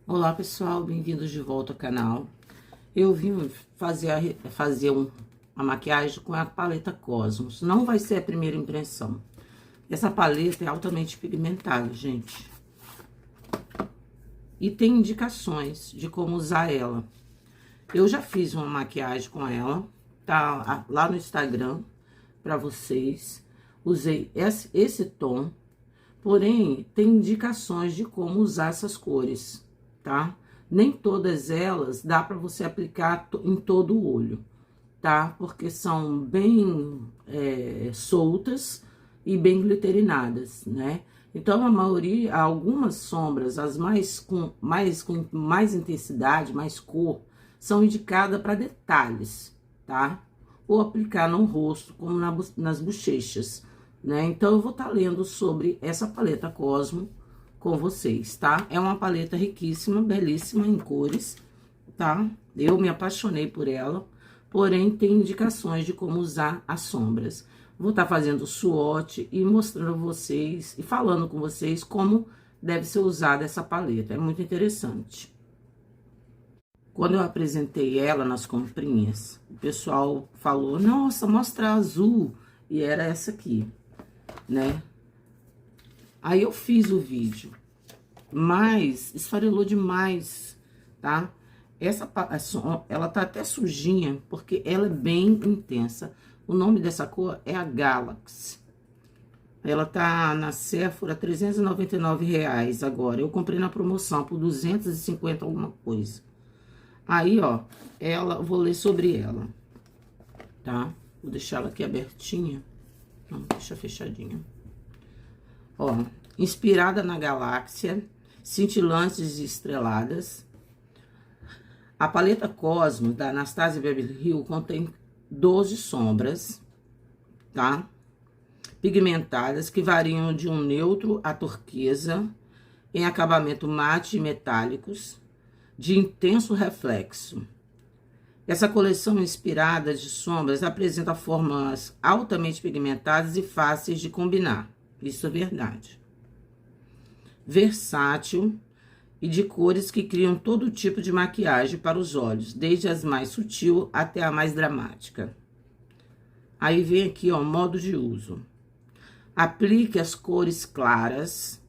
Olá pessoal, bem-vindos de volta ao canal. Eu vim fazer uma maquiagem com a paleta Cosmos. Não vai ser a primeira impressão. Essa paleta é altamente pigmentada, gente. E tem indicações de como usar ela. Eu já fiz uma maquiagem com ela, tá lá no Instagram para vocês. Usei esse tom, porém tem indicações de como usar essas cores, tá? Nem todas elas dá para você aplicar em todo o olho, tá? Porque são bem soltas e bem glicerinadas, né? Então, a maioria, algumas sombras, as com mais intensidade, mais cor, são indicadas para detalhes, tá? Ou aplicar no rosto, como nas bochechas, né? Então, eu vou estar lendo sobre essa paleta Cosmo com vocês, tá? É uma paleta riquíssima, belíssima em cores, tá? Eu me apaixonei por ela, porém tem indicações de como usar as sombras. Vou estar fazendo swatch e mostrando a vocês e falando com vocês como deve ser usada essa paleta. É muito interessante. Quando eu apresentei ela nas comprinhas, o pessoal falou: "Nossa, mostra a azul", e era essa aqui, né? Aí eu fiz o vídeo, mas esfarelou demais, tá? Ela tá até sujinha, porque ela é bem intensa. O nome dessa cor é a Galaxy. Ela tá na Sephora, R$ 399 agora. Eu comprei na promoção por 250 alguma coisa. Aí, ó, vou ler sobre ela, tá? Vou deixar ela aqui abertinha. Não, deixa fechadinha. Ó, inspirada na galáxia, cintilantes e estreladas. A paleta Cosmo da Anastasia Beverly Hills contém 12 sombras, tá? Pigmentadas que variam de um neutro a turquesa, em acabamento mate e metálicos, de intenso reflexo. Essa coleção inspirada de sombras apresenta formas altamente pigmentadas e fáceis de combinar. Isso é verdade. Versátil e de cores que criam todo tipo de maquiagem para os olhos, desde as mais sutil até a mais dramática. Aí vem aqui, ó, modo de uso. Aplique as cores claras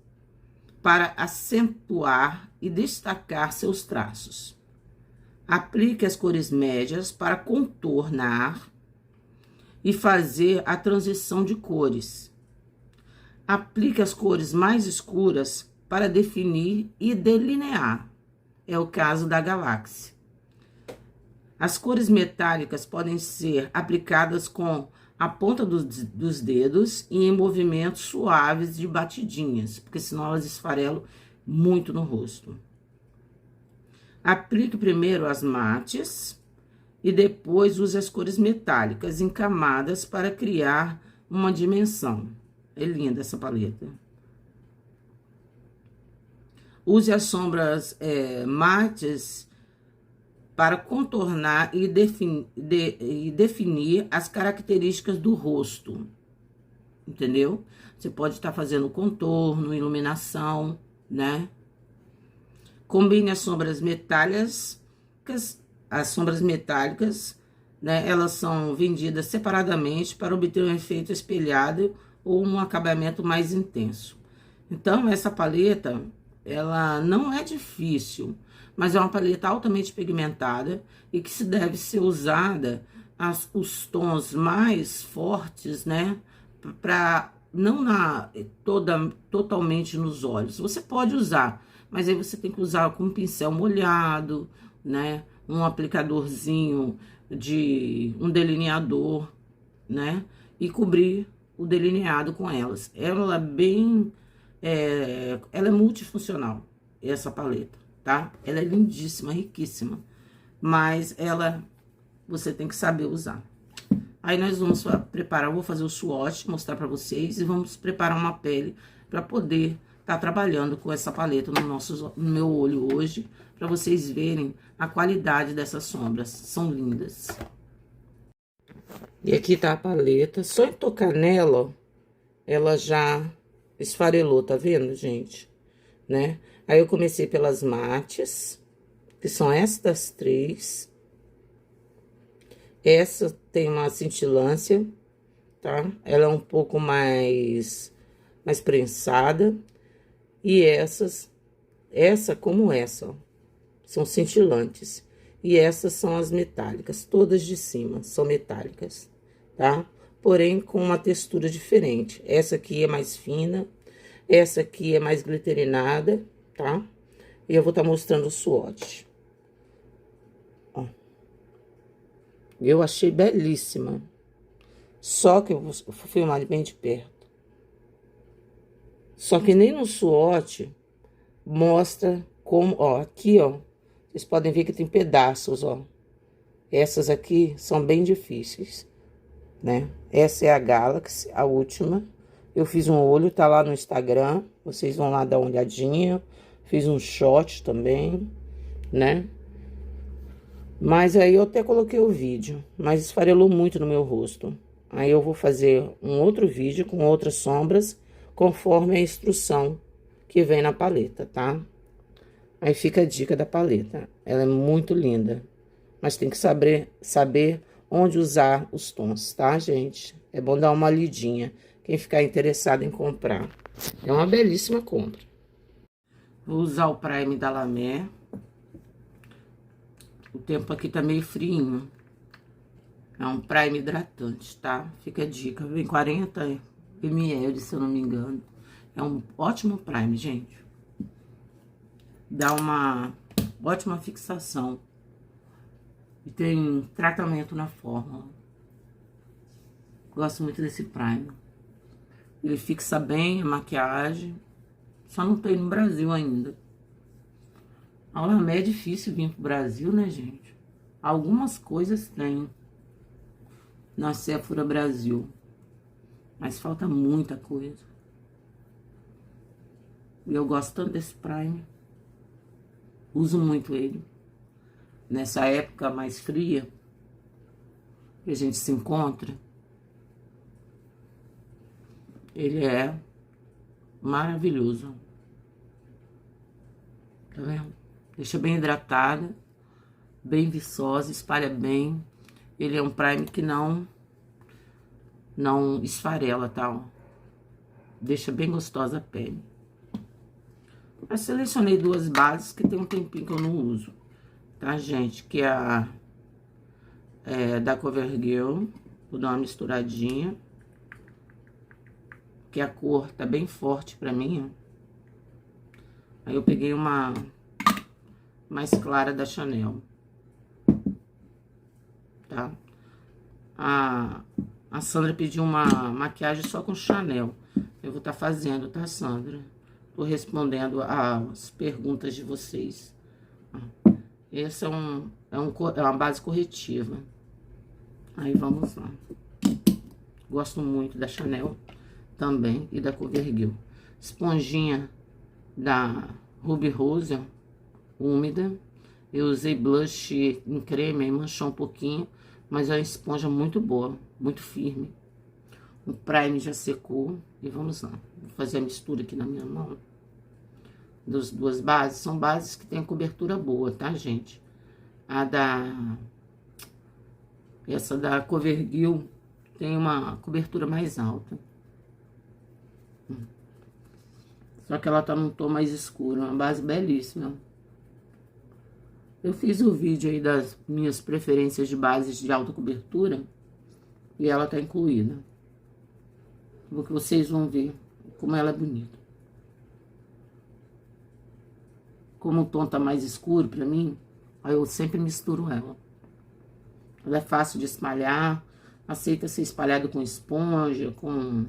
para acentuar e destacar seus traços. Aplique as cores médias para contornar e fazer a transição de cores. Aplique as cores mais escuras para definir e delinear. É o caso da galáxia. As cores metálicas podem ser aplicadas com a ponta dos dedos e em movimentos suaves de batidinhas, porque senão elas esfarelam muito no rosto. Aplique primeiro as mates e depois use as cores metálicas em camadas para criar uma dimensão. É linda essa paleta. Use as sombras mates para contornar e definir as características do rosto, entendeu? Você pode estar fazendo contorno, iluminação, né? Combine as sombras metálicas, né? Elas são vendidas separadamente para obter um efeito espelhado ou um acabamento mais intenso. Então, essa paleta, ela não é difícil, mas é uma paleta altamente pigmentada e que se deve ser usada os tons mais fortes, né? Para não totalmente nos olhos. Você pode usar, mas aí você tem que usar com um pincel molhado, né? Um aplicadorzinho um delineador, né? E cobrir o delineado com elas. Ela é multifuncional, essa paleta, tá? Ela é lindíssima, riquíssima, mas você tem que saber usar. Aí nós vamos preparar, eu vou fazer o swatch, mostrar pra vocês, e vamos preparar uma pele pra poder estar trabalhando com essa paleta no meu olho hoje, pra vocês verem a qualidade dessas sombras, são lindas. E aqui tá a paleta, só em tocar nela, ela já esfarelou, tá vendo, gente? né? Aí eu comecei pelas mates, que são estas 3. Essa tem uma cintilância, tá? Ela é um pouco mais prensada. E essa como essa, ó, são cintilantes. E essas são as metálicas, todas de cima são metálicas, tá? Porém, com uma textura diferente. Essa aqui é mais fina, essa aqui é mais glitterinada, tá? E eu vou estar mostrando o swatch. Ó. Eu achei belíssima. Só que eu vou filmar bem de perto. Só que nem no swatch mostra como, ó, aqui, ó. Vocês podem ver que tem pedaços, ó. Essas aqui são bem difíceis, né? Essa é a Galaxy, a última. Eu fiz um olho, tá lá no Instagram. Vocês vão lá dar uma olhadinha. Fiz um shot também, né? Mas aí eu até coloquei o vídeo, mas esfarelou muito no meu rosto. Aí eu vou fazer um outro vídeo com outras sombras, conforme a instrução que vem na paleta, tá? Aí fica a dica da paleta. Ela é muito linda, mas tem que saber onde usar os tons, tá, gente? É bom dar uma lidinha, quem ficar interessado em comprar. É uma belíssima compra. Vou usar o Prime da La Mer. O tempo aqui tá meio friinho. É um Prime hidratante, tá? Fica a dica. Vem 40 ml, se eu não me engano. É um ótimo Prime, gente. Dá uma ótima fixação. E tem tratamento na fórmula. Gosto muito desse Prime. Ele fixa bem a maquiagem. Só não tem no Brasil ainda. A La Mer é difícil vir pro Brasil, né, gente? Algumas coisas tem na Sephora Brasil. Mas falta muita coisa. E eu gosto tanto desse Prime. Uso muito ele. Nessa época mais fria que a gente se encontra. Ele é maravilhoso. Tá vendo? Deixa bem hidratada, bem viçosa, espalha bem. Ele é um Prime que não esfarela, tá? Deixa bem gostosa a pele. Eu selecionei 2 bases que tem um tempinho que eu não uso, tá, gente? Que é a da CoverGirl, vou dar uma misturadinha. Que a cor tá bem forte pra mim, ó. Aí eu peguei uma mais clara da Chanel, tá? A Sandra pediu uma maquiagem só com Chanel. Eu vou estar fazendo, tá, Sandra? Tô respondendo as perguntas de vocês. Essa é uma base corretiva. Aí vamos lá. Gosto muito da Chanel também e da CoverGirl. Esponjinha da Ruby Rose, úmida. Eu usei blush em creme, aí manchou um pouquinho, mas é uma esponja muito boa, muito firme. O Prime já secou e vamos lá. Vou fazer a mistura aqui na minha mão. Das 2 bases, são bases que tem cobertura boa, tá, gente? Essa da CoverGirl tem uma cobertura mais alta. Só que ela tá num tom mais escuro, uma base belíssima. Eu fiz o vídeo aí das minhas preferências de bases de alta cobertura e ela tá incluída. Porque vocês vão ver como ela é bonita. Como o tom tá mais escuro pra mim, aí eu sempre misturo ela. Ela é fácil de espalhar, aceita ser espalhado com esponja, com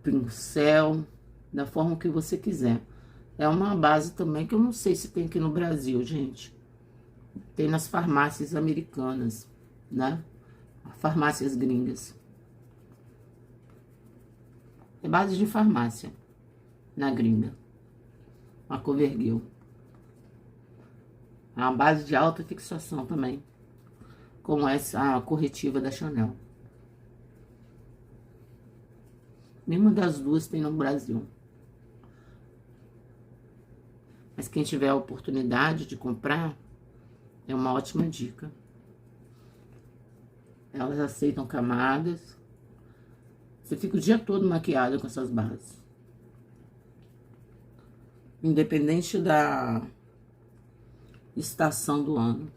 pincel, da forma que você quiser. É uma base também que eu não sei se tem aqui no Brasil, gente. Tem nas farmácias americanas, né? Farmácias gringas. É base de farmácia na gringa. A CoverGirl. É uma base de alta fixação também. Como essa a corretiva da Chanel. Nenhuma das duas tem no Brasil. Mas quem tiver a oportunidade de comprar, é uma ótima dica. Elas aceitam camadas. Você fica o dia todo maquiada com essas bases. Independente da estação do ano.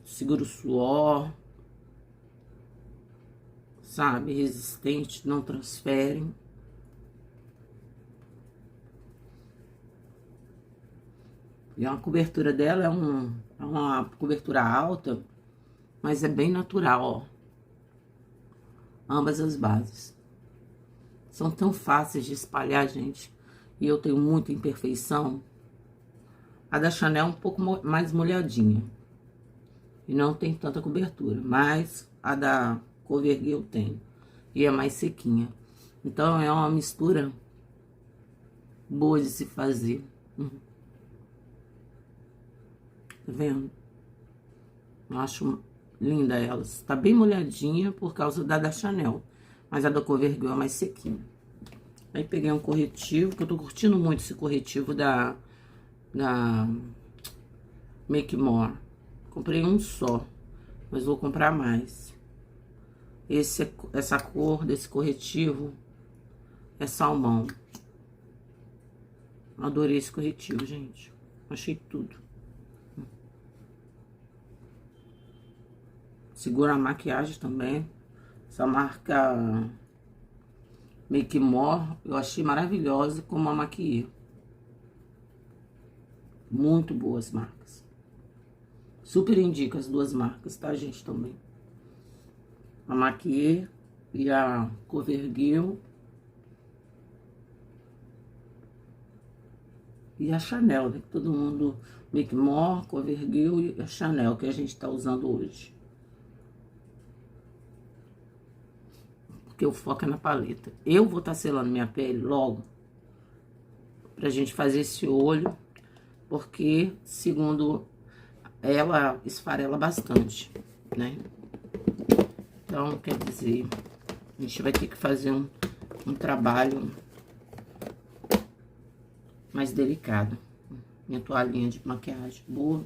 Segura o suor. Sabe? Resistente, não transferem. E a cobertura dela é uma cobertura alta, mas é bem natural, ó. Ambas as bases. São tão fáceis de espalhar, gente. E eu tenho muita imperfeição. A da Chanel é um pouco mais molhadinha. E não tem tanta cobertura. Mas a da Covergirl tem. E é mais sequinha. Então é uma mistura boa de se fazer. Tá vendo? Eu acho linda elas. Tá bem molhadinha por causa da Chanel. Mas a da Covergirl é mais sequinha. Aí peguei um corretivo, que eu tô curtindo muito esse corretivo da Make More. Comprei um só, mas vou comprar mais. Essa cor desse corretivo é salmão. Adorei esse corretivo, gente. Achei tudo. Segura a maquiagem também. Essa marca Make More, eu achei maravilhosa como a Maquiê. Muito boas marcas. Super indico as duas marcas, tá, gente, também. A Maquiê e a Covergirl. E a Chanel, né? Todo mundo... Make More, Covergirl e a Chanel, que a gente tá usando hoje. Porque o foco é na paleta. Eu vou estar selando minha pele logo. Pra gente fazer esse olho. Porque, segundo ela, esfarela bastante, né? Então, quer dizer, a gente vai ter que fazer um trabalho mais delicado. Minha toalhinha de maquiagem boa.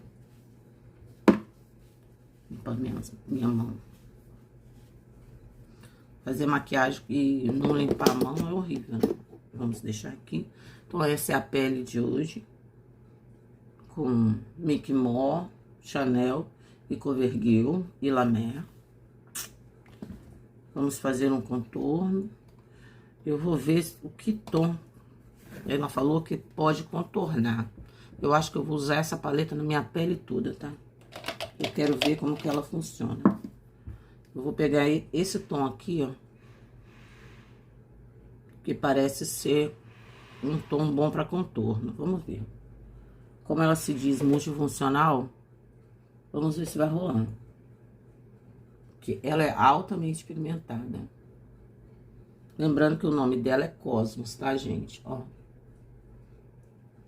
Limpar minha mão. Fazer maquiagem e não limpar a mão é horrível, né? Vamos deixar aqui. Então, essa é a pele de hoje. Com Make More, Chanel e Covergirl e La Mer. Vamos fazer um contorno. Eu vou ver o que tom. Ela falou que pode contornar. Eu acho que eu vou usar essa paleta na minha pele toda, tá? Eu quero ver como que ela funciona. Eu vou pegar esse tom aqui, ó. Que parece ser um tom bom para contorno. Vamos ver. Como ela se diz multifuncional, vamos ver se vai rolando. Porque ela é altamente pigmentada. Lembrando que o nome dela é Cosmos, tá, gente? Ó.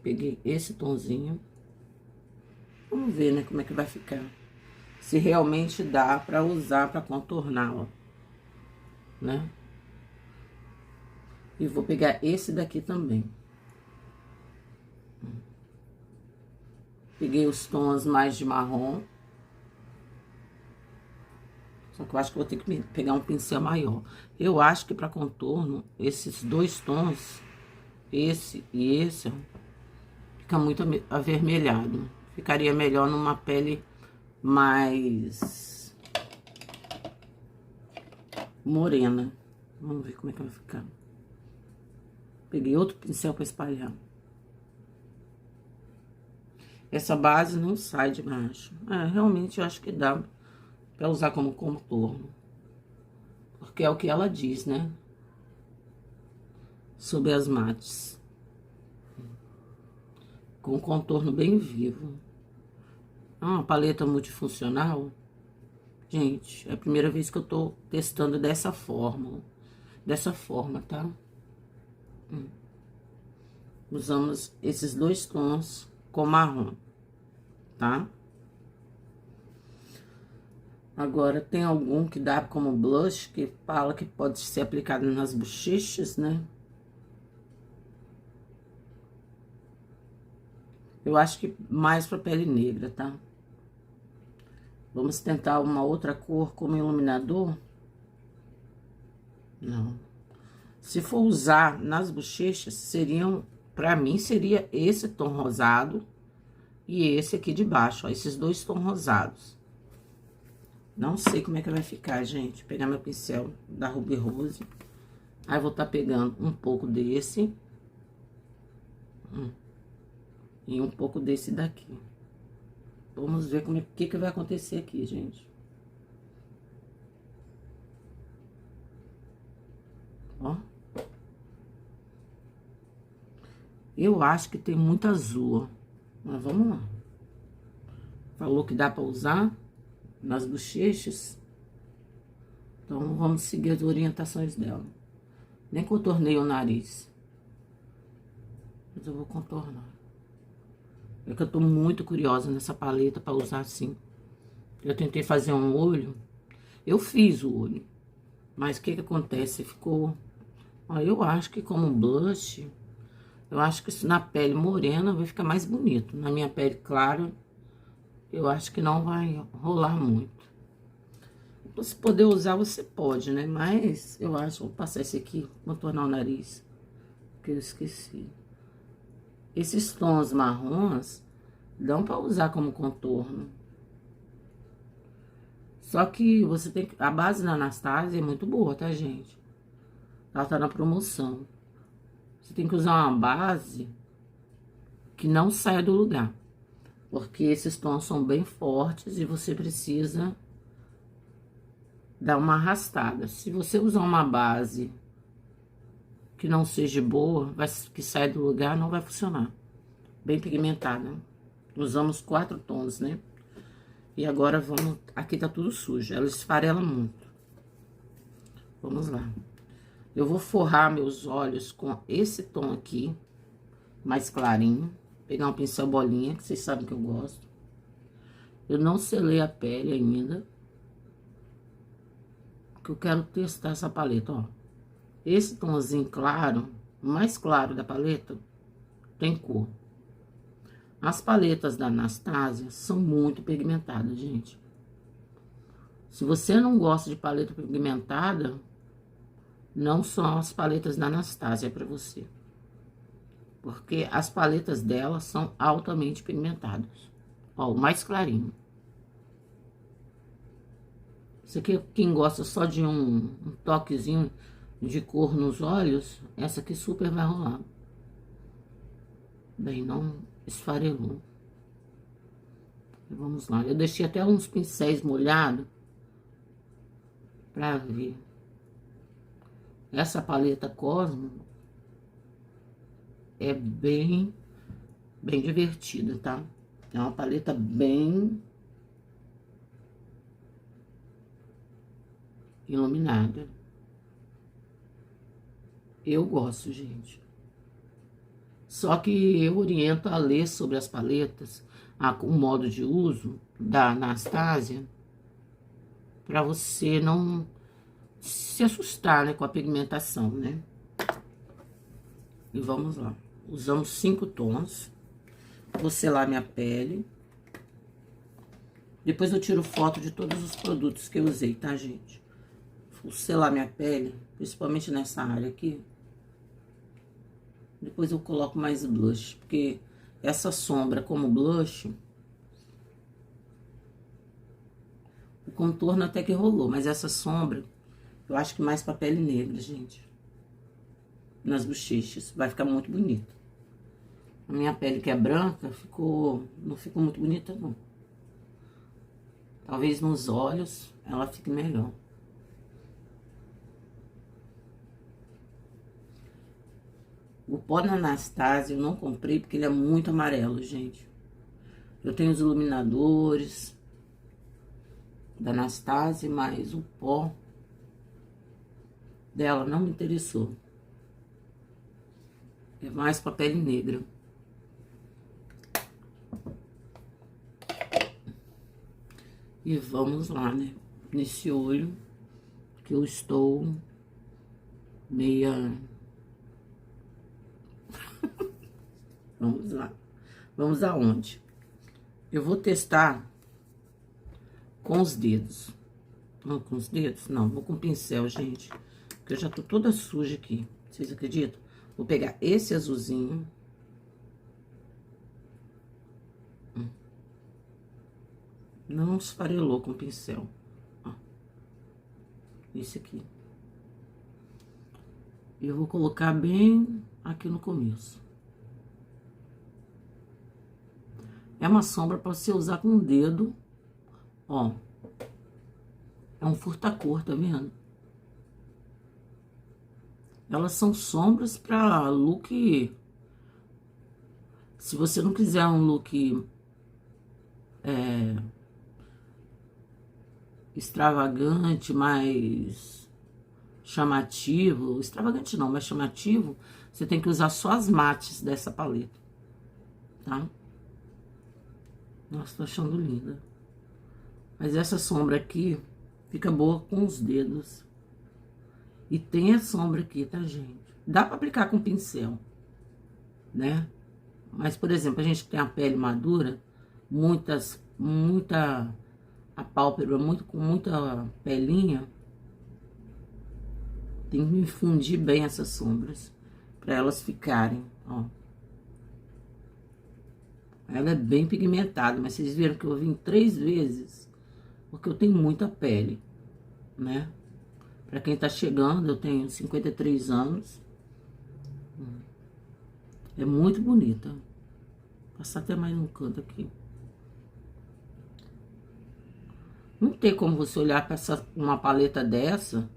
Peguei esse tonzinho. Vamos ver, né, como é que vai ficar. Se realmente dá pra usar pra contornar, ó. Né? E vou pegar esse daqui também. Peguei os tons mais de marrom. Só que eu acho que vou ter que pegar um pincel maior. Eu acho que pra contorno, esses dois tons, esse e esse, ó, fica muito avermelhado. Ficaria melhor numa pele mais morena. Vamos ver como é que vai ficar. Peguei outro pincel pra espalhar. Essa base não sai de baixo. Realmente eu acho que dá pra usar como contorno. Porque é o que ela diz, né? Sobre as mates. Com contorno bem vivo. Uma paleta multifuncional. Gente, é a primeira vez que eu tô testando dessa forma. Dessa forma, tá? Usamos esses dois tons com marrom, tá? Agora, tem algum que dá como blush, que fala que pode ser aplicado nas bochechas, né? Eu acho que mais pra pele negra, tá? Vamos tentar uma outra cor como iluminador? Não. Se for usar nas bochechas, seriam... Pra mim, seria esse tom rosado e esse aqui de baixo, ó. Esses dois tons rosados. Não sei como é que vai ficar, gente. Vou pegar meu pincel da Ruby Rose. Aí, vou estar pegando um pouco desse. E um pouco desse daqui. Vamos ver como é que vai acontecer aqui, gente. Ó. Eu acho que tem muito azul, ó. Mas vamos lá. Falou que dá pra usar nas bochechas. Então, vamos seguir as orientações dela. Nem contornei o nariz. Mas eu vou contornar. É que eu tô muito curiosa nessa paleta pra usar assim. Eu tentei fazer um olho. Eu fiz o olho. Mas o que acontece? Ficou... Ó, eu acho que como blush... Eu acho que isso na pele morena vai ficar mais bonito. Na minha pele clara, eu acho que não vai rolar muito. Se poder usar, você pode, né? Mas eu acho... Vou passar esse aqui, contornar o nariz. Que eu esqueci. Esses tons marrons dão pra usar como contorno. Só que você tem que... A base da Anastasia é muito boa, tá, gente? Ela tá na promoção. Você tem que usar uma base que não saia do lugar. Porque esses tons são bem fortes e você precisa dar uma arrastada. Se você usar uma base que não seja boa, que saia do lugar, não vai funcionar. Bem pigmentada. Usamos 4 tons, né? E agora vamos... Aqui tá tudo sujo, ela esfarela muito. Vamos lá. Eu vou forrar meus olhos com esse tom aqui, mais clarinho. Pegar um pincel bolinha, que vocês sabem que eu gosto. Eu não selei a pele ainda. Que eu quero testar essa paleta, ó. Esse tomzinho claro, mais claro da paleta, tem cor. As paletas da Anastasia são muito pigmentadas, gente. Se você não gosta de paleta pigmentada, não são as paletas da Anastasia pra você. Porque as paletas dela são altamente pigmentadas. Ó, o mais clarinho. Isso aqui, quem gosta só de um toquezinho de cor nos olhos, essa aqui super vai rolar. Bem, não esfarelou. Vamos lá. Eu deixei até uns pincéis molhados pra ver. Essa paleta Cosmo é bem divertida, tá? É uma paleta bem iluminada. Eu gosto, gente. Só que eu oriento a ler sobre as paletas, o modo de uso da Anastasia, para você não se assustar, né, com a pigmentação, né? E vamos lá. Usamos 5 tons. Vou selar minha pele. Depois eu tiro foto de todos os produtos que eu usei, tá, gente? Vou selar minha pele, principalmente nessa área aqui. Depois eu coloco mais blush, porque essa sombra como blush, o contorno até que rolou, mas essa sombra, eu acho que mais pra pele negra, gente. Nas bochechas, vai ficar muito bonito. A minha pele que é branca, não ficou muito bonita, não. Talvez nos olhos ela fique melhor. O pó da Anastasia eu não comprei porque ele é muito amarelo, gente. Eu tenho os iluminadores da Anastasia, mas o pó dela não me interessou. É mais pra pele negra. E vamos lá, né? Nesse olho que eu estou meia... Vamos lá. Vamos aonde? Eu vou testar com os dedos. Não, com os dedos? Não, vou com o pincel, gente. Porque eu já tô toda suja aqui. Vocês acreditam? Vou pegar esse azulzinho. Não esfarelou com o pincel. Ó. Esse aqui. E eu vou colocar bem aqui no começo. É uma sombra para você usar com o dedo. Ó. É um furta-cor, tá vendo? Elas são sombras para look. Se você não quiser um look extravagante, mais chamativo. Extravagante não, mas chamativo. Você tem que usar só as mates dessa paleta, tá? Nossa, tô achando linda. Mas essa sombra aqui fica boa com os dedos. E tem a sombra aqui, tá, gente? Dá pra aplicar com pincel, né? Mas, por exemplo, a gente que tem a pele madura, a pálpebra com muita pelinha, tem que infundir bem essas sombras, pra elas ficarem, ó. Ela é bem pigmentada, mas vocês viram que eu vim 3 vezes, porque eu tenho muita pele, né? Pra quem tá chegando, eu tenho 53 anos. É muito bonita. Vou passar até mais um canto aqui. Não tem como você olhar pra uma paleta dessa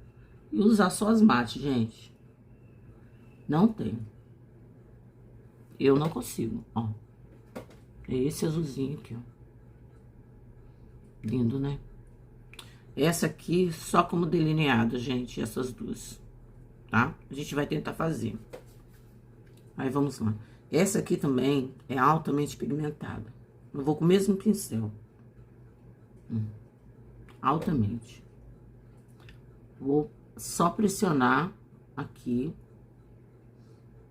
e usar só as mates, gente. Não tem. Eu não consigo, ó. É esse azulzinho aqui, ó. Lindo, né? Essa aqui só como delineado, gente, essas duas, tá? A gente vai tentar fazer. Aí, vamos lá. Essa aqui também é altamente pigmentada. Eu vou com o mesmo pincel. Altamente. Vou só pressionar aqui.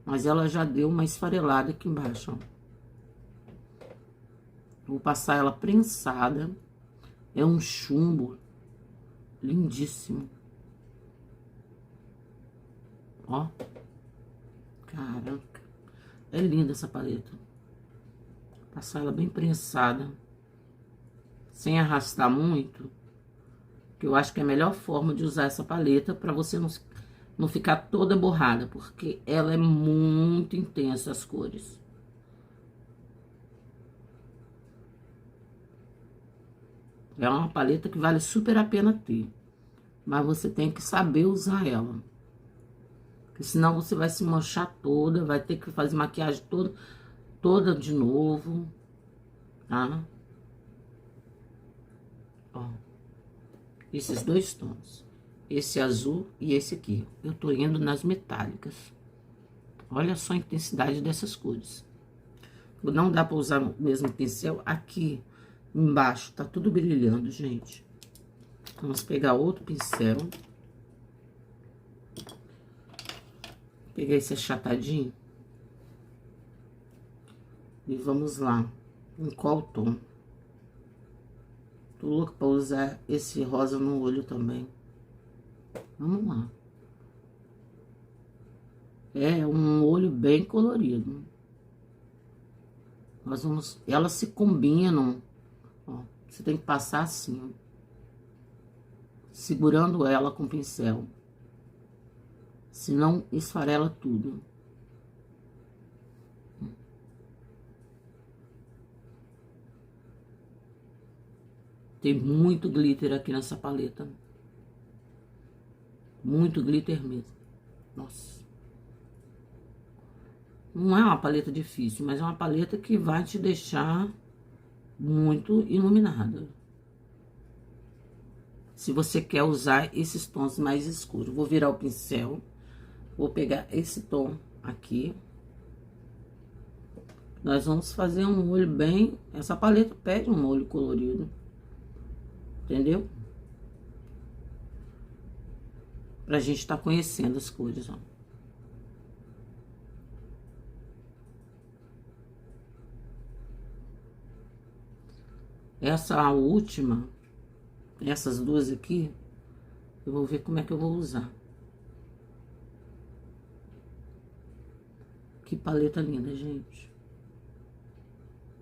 Mas ela já deu uma esfarelada aqui embaixo, ó. Vou passar ela prensada. É um chumbo lindíssimo. Ó. Caraca. É linda essa paleta. Passar ela bem prensada. Sem arrastar muito. Que eu acho que é a melhor forma de usar essa paleta pra você não ficar toda borrada. Porque ela é muito intensa, as cores. É uma paleta que vale super a pena ter. Mas você tem que saber usar ela. Porque senão você vai se manchar toda, vai ter que fazer maquiagem toda de novo, tá? Ó. Esses dois tons. Esse azul e esse aqui. Eu tô indo nas metálicas. Olha só a intensidade dessas cores. Não dá pra usar o mesmo pincel aqui. Embaixo tá tudo brilhando, gente. Vamos pegar outro pincel. Pegar esse achatadinho. E vamos lá. Em qual tom? Tô louca pra usar esse rosa no olho também. Vamos lá. É um olho bem colorido. Nós vamos... Elas se combinam. Ó, você tem que passar assim, ó, segurando ela com o pincel. Senão esfarela tudo. Tem muito glitter aqui nessa paleta. Muito glitter mesmo. Nossa. Não é uma paleta difícil, mas é uma paleta que vai te deixar muito iluminada. Se você quer usar esses tons mais escuros. Vou virar o pincel. Vou pegar esse tom aqui. Nós vamos fazer um olho bem... Essa paleta pede um olho colorido. Entendeu? Pra gente tá conhecendo as cores, ó. Essa última, essas duas aqui, eu vou ver como é que eu vou usar. Que paleta linda, gente.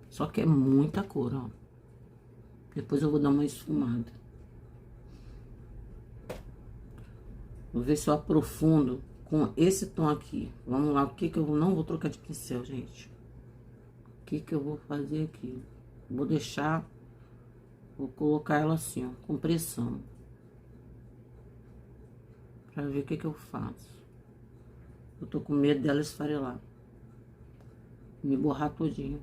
Só que é muita cor, ó. Depois eu vou dar uma esfumada. Vou ver se eu aprofundo com esse tom aqui. Vamos lá, o que que eu não vou trocar de pincel, gente. O que que eu vou fazer aqui? Vou deixar, vou colocar ela assim, ó, com pressão. Pra ver o que que eu faço. Eu tô com medo dela esfarelar. Me borrar todinho.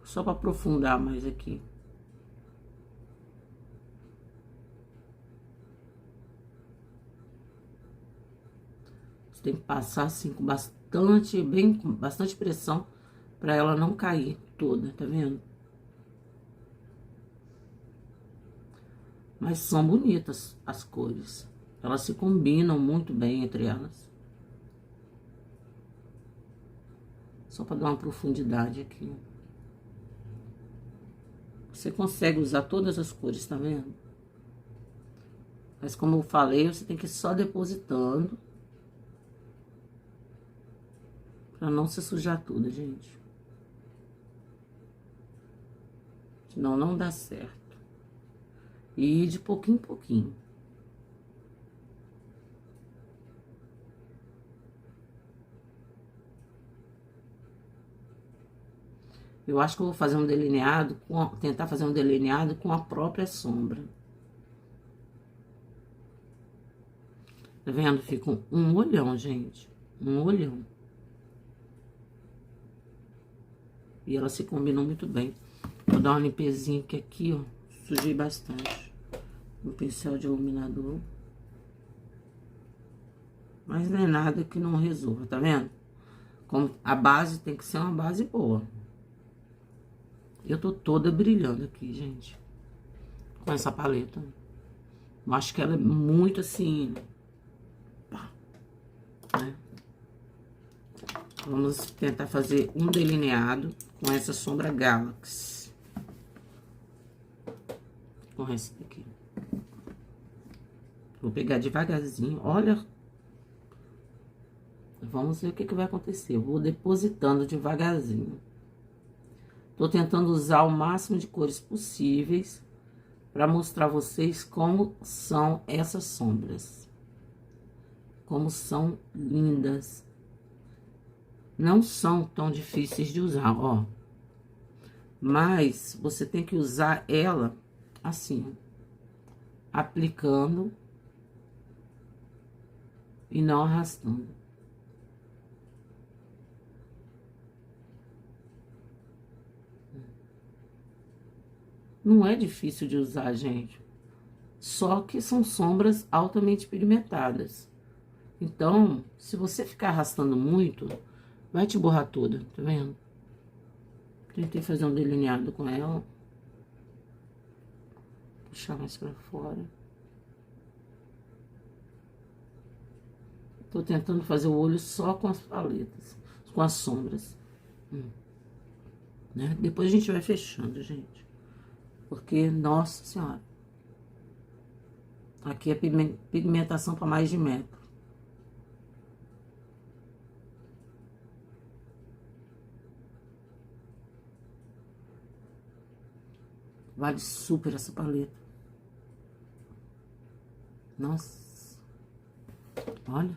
Só pra aprofundar mais aqui. Você tem que passar assim com bastante pressão pra ela não cair toda, tá vendo? Mas são bonitas as cores. Elas se combinam muito bem entre elas. Só pra dar uma profundidade aqui. Você consegue usar todas as cores, tá vendo? Mas como eu falei, você tem que ir só depositando. Pra não se sujar tudo, gente. Senão não dá certo. E de pouquinho em pouquinho. Eu acho que eu vou fazer um delineado, tentar fazer um delineado com a própria sombra. Tá vendo? Fica um olhão, gente. Um olhão. E elas se combinam muito bem. Vou dar uma limpezinha que aqui, ó, sujei bastante. Um pincel de iluminador. Mas não é nada que não resolva, tá vendo? Como a base tem que ser uma base boa. Eu tô toda brilhando aqui, gente. Com essa paleta. Eu acho que ela é muito assim... Pá, né? Vamos tentar fazer um delineado com essa sombra Galaxy. Com essa daqui. Vou pegar devagarzinho. Olha. Vamos ver o que vai acontecer. Eu vou depositando devagarzinho. Tô tentando usar o máximo de cores possíveis para mostrar a vocês como são essas sombras. Como são lindas. Não são tão difíceis de usar, ó. Mas você tem que usar ela assim, aplicando e não arrastando. Não é difícil de usar, gente. Só que são sombras altamente pigmentadas. Então, se você ficar arrastando muito, vai te borrar toda, tá vendo? Tentei fazer um delineado com ela. Puxar mais pra fora. Tô tentando fazer o olho só com as paletas, com as sombras. Né? Depois a gente vai fechando, gente. Porque, nossa senhora. Aqui é pigmentação para mais de metro. Vale super essa paleta. Nossa. Olha.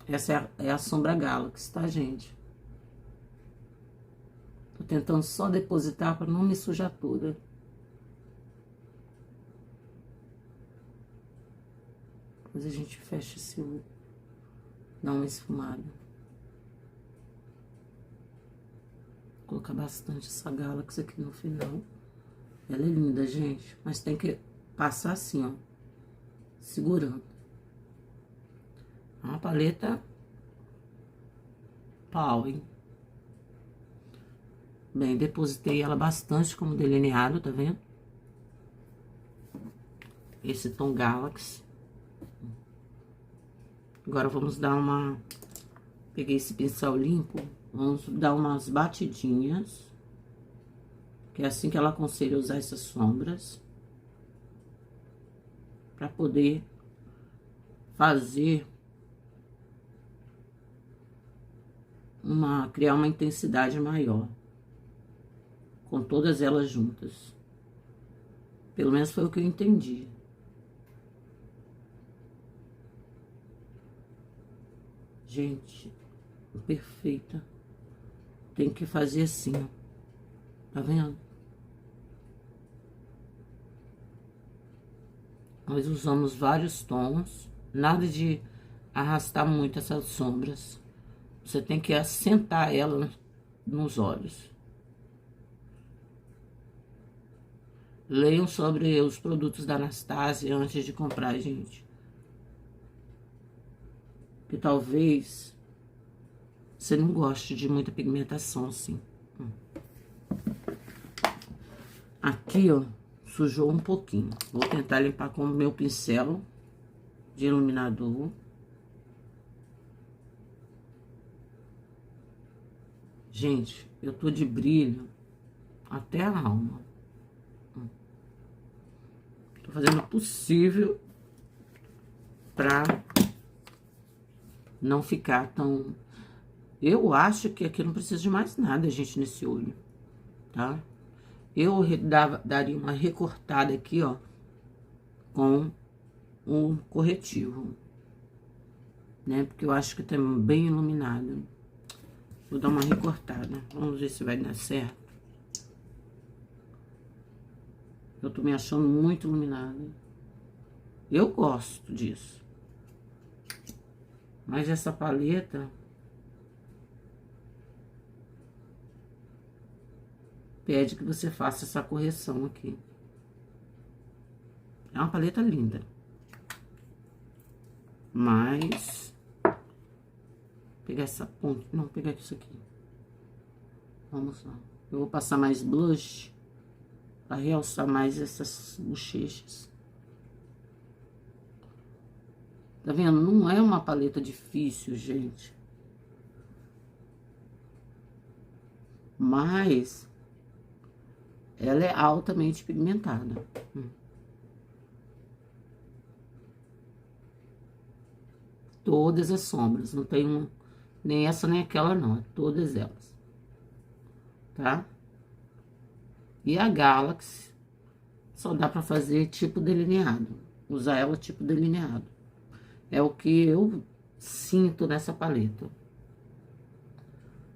Essa é a sombra Galaxy, tá, gente? Tô tentando só depositar para não me sujar toda. Depois a gente fecha esse olho. Dá uma esfumada. Vou colocar bastante essa Galaxy aqui no final. Ela é linda, gente. Mas tem que passar assim, ó. Segurando. É uma paleta pau, hein? Bem, depositei ela bastante como delineado, tá vendo? Esse tom Galaxy. Agora vamos dar uma... Peguei esse pincel limpo. Vamos dar umas batidinhas. Que é assim que ela aconselha usar essas sombras. Pra poder fazer criar uma intensidade maior. Com todas elas juntas. Pelo menos foi o que eu entendi. Gente, perfeita. Tem que fazer assim, ó. Tá vendo? Nós usamos vários tons. Nada de arrastar muito essas sombras. Você tem que assentar ela nos olhos. Leiam sobre os produtos da Anastasia antes de comprar, gente. Que talvez você não goste de muita pigmentação assim. Aqui, ó, sujou um pouquinho. Vou tentar limpar com o meu pincel de iluminador. Gente, eu tô de brilho até a alma. Tô fazendo o possível pra não ficar tão... Eu acho que aqui não precisa de mais nada, gente, nesse olho, tá? Eu daria uma recortada aqui, ó, com um corretivo, né? Porque eu acho que tá bem iluminado. Vou dar uma recortada. Vamos ver se vai dar certo. Eu tô me achando muito iluminada. Eu gosto disso. Mas essa paleta... pede que você faça essa correção aqui. É uma paleta linda. Mas... pegar essa ponta... não, pegar isso aqui. Vamos lá. Eu vou passar mais blush pra realçar mais essas bochechas. Tá vendo? Não é uma paleta difícil, gente. Mas... ela é altamente pigmentada. Todas as sombras. Não tem nem essa nem aquela, não. É todas elas. Tá? E a Galaxy só dá pra fazer tipo delineado. Usar ela tipo delineado. É o que eu sinto nessa paleta.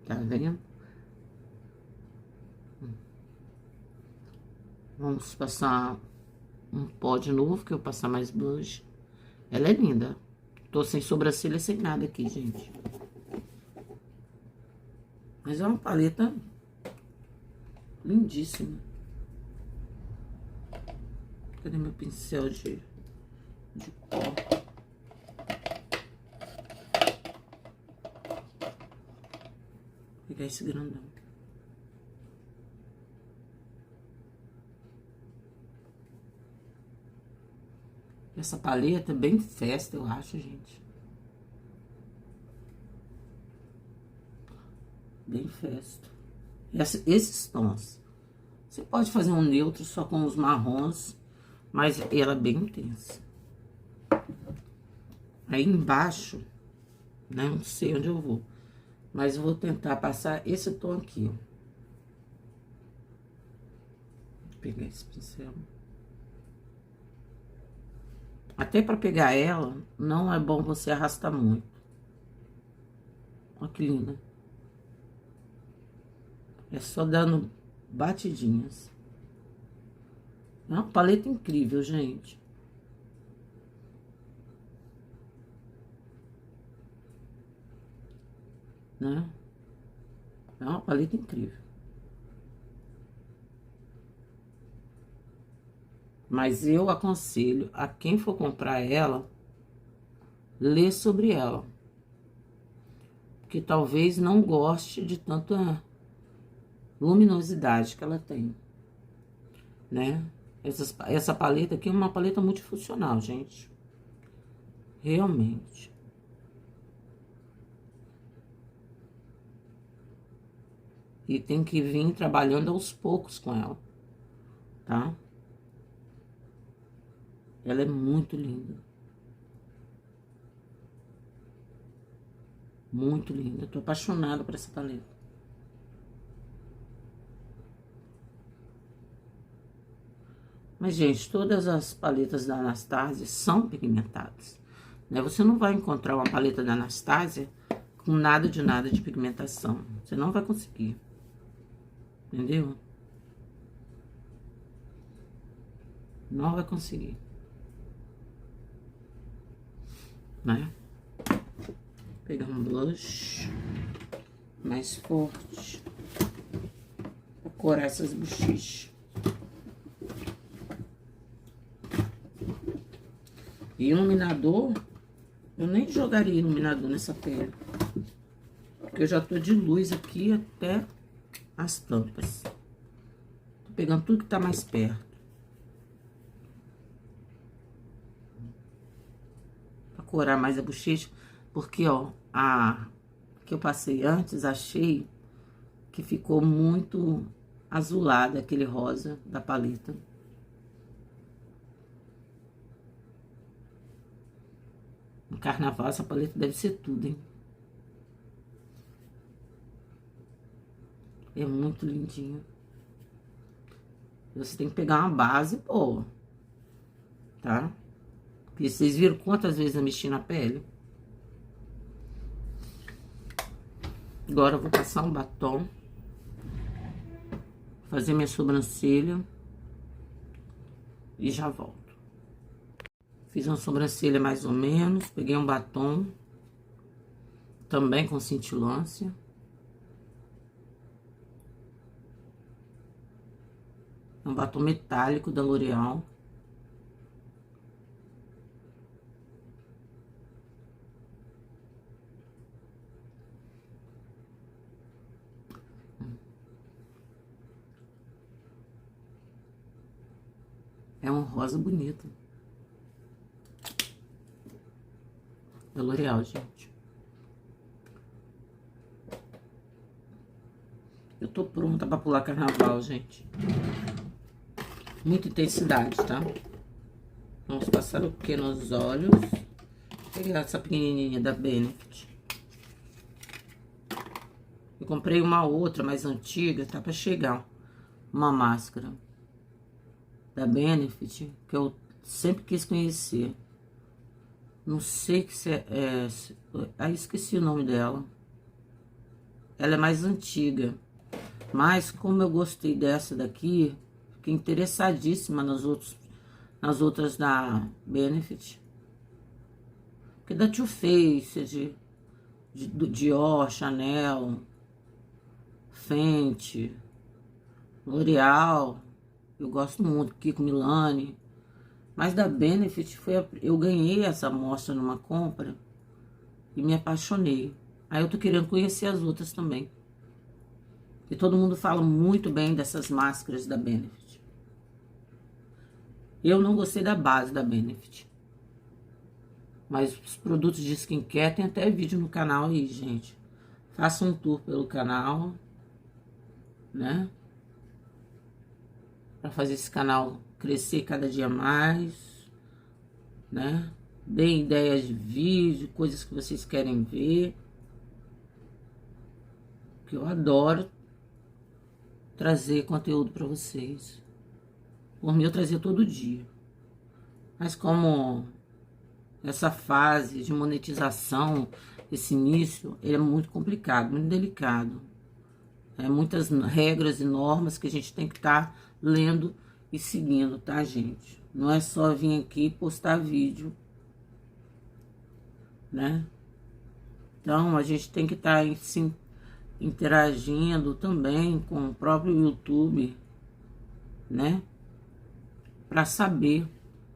Tá vendo? Vamos passar um pó de novo, que eu vou passar mais blush. Ela é linda. Tô sem sobrancelha, sem nada aqui, gente. Mas é uma paleta lindíssima. Cadê meu pincel de pó? Vou pegar esse grandão. Essa paleta é bem festa, eu acho, gente. Bem festa. Esses tons. Você pode fazer um neutro só com os marrons, mas ela é bem intensa. Aí embaixo, né, não sei onde eu vou, mas eu vou tentar passar esse tom aqui, ó. Vou pegar esse pincel. Até pra pegar ela, não é bom você arrastar muito. Olha que linda. É só dando batidinhas. É uma paleta incrível, gente. Né? É uma paleta incrível. Mas eu aconselho a quem for comprar ela, ler sobre ela. Porque talvez não goste de tanta luminosidade que ela tem, né? Essa paleta aqui é uma paleta multifuncional, gente. Realmente. E tem que vir trabalhando aos poucos com ela, tá? Ela é muito linda. Muito linda. Tô apaixonada por essa paleta. Mas, gente, todas as paletas da Anastasia são pigmentadas, né? Você não vai encontrar uma paleta da Anastasia com nada de pigmentação. Você não vai conseguir. Entendeu? Não vai conseguir. Né? Pegar um blush mais forte pra corar essas bochechas. E iluminador, eu nem jogaria iluminador nessa pele. Porque eu já tô de luz aqui até as tampas. Tô pegando tudo que tá mais perto. Pra corar mais a bochecha. Porque, ó, a que eu passei antes, achei que ficou muito azulada aquele rosa da paleta. No carnaval, essa paleta deve ser tudo, hein? É muito lindinha. Você tem que pegar uma base boa, tá? Porque vocês viram quantas vezes eu mexi na pele? Agora eu vou passar um batom. Fazer minha sobrancelha. E já volto. Fiz uma sobrancelha mais ou menos. Peguei um batom. Também com cintilância. Um batom metálico da L'Oréal. É um rosa bonito. Da L'Oréal, gente. Eu tô pronta pra pular carnaval, gente. Muita intensidade, tá? Vamos passar o que nos olhos. Vou pegar essa pequenininha da Benefit. Eu comprei uma outra mais antiga, tá pra chegar. Uma máscara da Benefit, que eu sempre quis conhecer. Não sei que se é... Aí esqueci o nome dela. Ela é mais antiga. Mas como eu gostei dessa daqui, fiquei interessadíssima nas outras da Benefit. Porque da Too Faced, do Dior, Chanel, Fenty, L'Oréal, eu gosto muito, Kiko Milani. Mas da Benefit, eu ganhei essa amostra numa compra e me apaixonei. Aí eu tô querendo conhecer as outras também. E todo mundo fala muito bem dessas máscaras da Benefit. Eu não gostei da base da Benefit. Mas os produtos de skincare tem até vídeo no canal aí, gente. Faça um tour pelo canal, né? Pra fazer esse canal crescer cada dia mais, né? Deem ideias de vídeo, coisas que vocês querem ver. Que eu adoro trazer conteúdo pra vocês. Por mim, eu trazia todo dia. Mas como essa fase de monetização, esse início, ele é muito complicado, muito delicado. É muitas regras e normas que a gente tem que estar lendo e seguindo, tá, gente? Não é só vir aqui e postar vídeo, né? Então, a gente tem que estar se interagindo também com o próprio YouTube, né? Para saber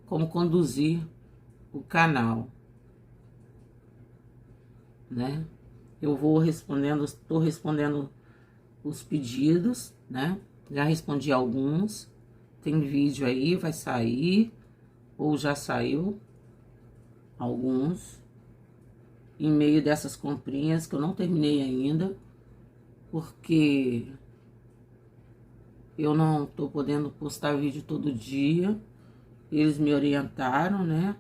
como conduzir o canal, né? Eu vou respondendo, estou respondendo os pedidos, né? Já respondi alguns. Tem vídeo aí, vai sair, ou já saiu alguns, em meio dessas comprinhas que eu não terminei ainda, porque eu não tô podendo postar vídeo todo dia. Eles me orientaram, né,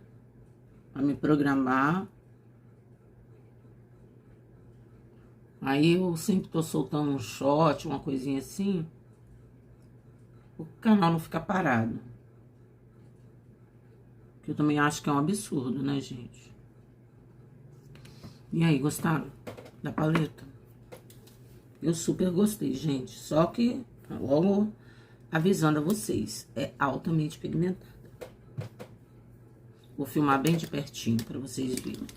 a me programar. Aí eu sempre tô soltando um shot, uma coisinha assim, o canal não fica parado. Que eu também acho que é um absurdo, né, gente? E aí, gostaram da paleta? Eu super gostei, gente. Só que, logo avisando a vocês, é altamente pigmentada. Vou filmar bem de pertinho pra vocês verem.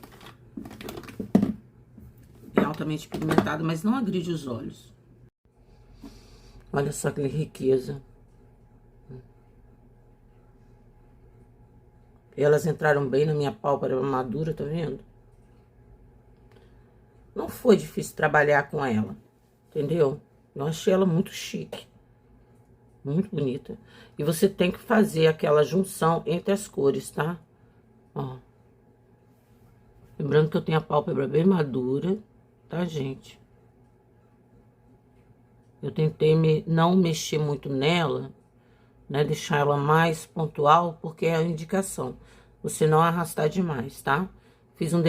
É altamente pigmentada, mas não agride os olhos. Olha só que riqueza. Elas entraram bem na minha pálpebra madura, tá vendo? Não foi difícil trabalhar com ela, entendeu? Eu achei ela muito chique. Muito bonita. E você tem que fazer aquela junção entre as cores, tá? Ó. Lembrando que eu tenho a pálpebra bem madura, tá, gente? Eu tentei não mexer muito nela, né? Deixar ela mais pontual, porque é a indicação. Você não arrastar demais, tá? Fiz um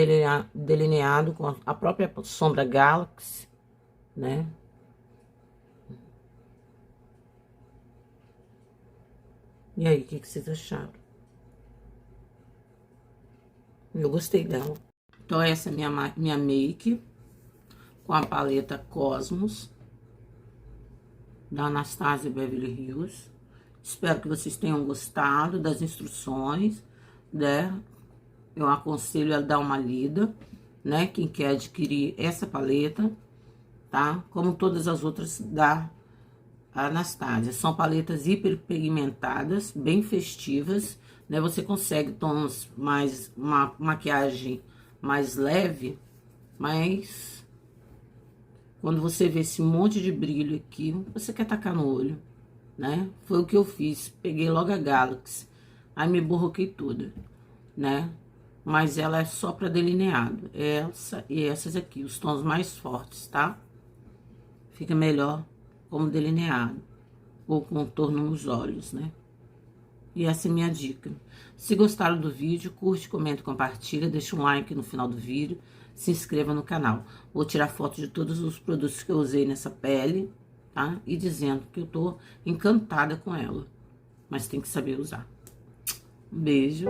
delineado com a própria sombra Galaxy, né? E aí, o que vocês acharam? Eu gostei dela. Então, essa é minha make com a paleta Cosmos, da Anastasia Beverly Hills. Espero que vocês tenham gostado das instruções, né? Eu aconselho a dar uma lida, né? Quem quer adquirir essa paleta, tá? Como todas as outras da Anastasia. São paletas hiperpigmentadas, bem festivas, né? Você consegue tons mais, uma maquiagem mais leve, mas quando você vê esse monte de brilho aqui, você quer tacar no olho, né? Foi o que eu fiz. Peguei logo a Galaxy, aí me borroquei toda, né? Mas ela é só para delineado. Essa e essas aqui, os tons mais fortes, tá? Fica melhor como delineado ou contorno nos olhos, né? E essa é minha dica. Se gostaram do vídeo, curte, comenta, compartilha, deixa um like no final do vídeo, se inscreva no canal. Vou tirar foto de todos os produtos que eu usei nessa pele, tá? E dizendo que eu tô encantada com ela, mas tem que saber usar. Um beijo.